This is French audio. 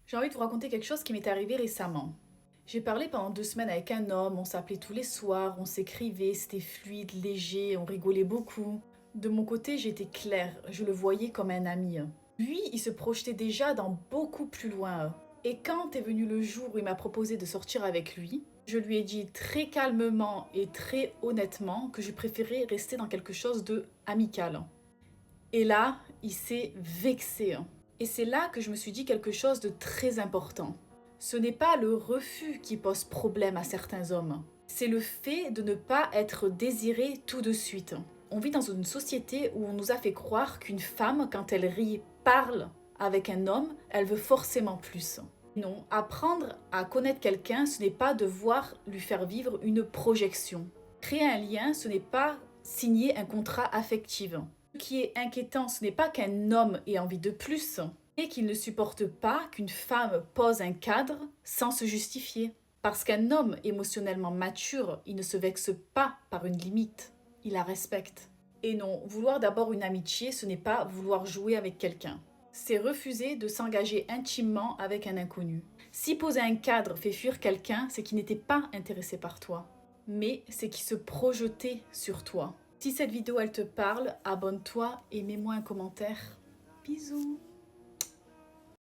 J'ai envie de vous raconter quelque chose qui m'est arrivé récemment. J'ai parlé pendant 2 semaines avec un homme, on s'appelait tous les soirs, on s'écrivait, c'était fluide, léger, on rigolait beaucoup. De mon côté, j'étais claire, je le voyais comme un ami. Lui, il se projetait déjà dans beaucoup plus loin. Et quand est venu le jour où il m'a proposé de sortir avec lui, je lui ai dit très calmement et très honnêtement que je préférais rester dans quelque chose de amical. Et là, il s'est vexé. Et c'est là que je me suis dit quelque chose de très important. Ce n'est pas le refus qui pose problème à certains hommes. C'est le fait de ne pas être désiré tout de suite. On vit dans une société où on nous a fait croire qu'une femme, quand elle rit, parle avec un homme, elle veut forcément plus. Non, apprendre à connaître quelqu'un, ce n'est pas devoir lui faire vivre une projection. Créer un lien, ce n'est pas signer un contrat affectif. Ce qui est inquiétant, ce n'est pas qu'un homme ait envie de plus, mais qu'il ne supporte pas qu'une femme pose un cadre sans se justifier. Parce qu'un homme émotionnellement mature, il ne se vexe pas par une limite, il la respecte. Et non, vouloir d'abord une amitié, ce n'est pas vouloir jouer avec quelqu'un. C'est refuser de s'engager intimement avec un inconnu. Si poser un cadre fait fuir quelqu'un, c'est qu'il n'était pas intéressé par toi, mais c'est qu'il se projetait sur toi. Si cette vidéo elle te parle, abonne-toi et mets-moi un commentaire. Bisous.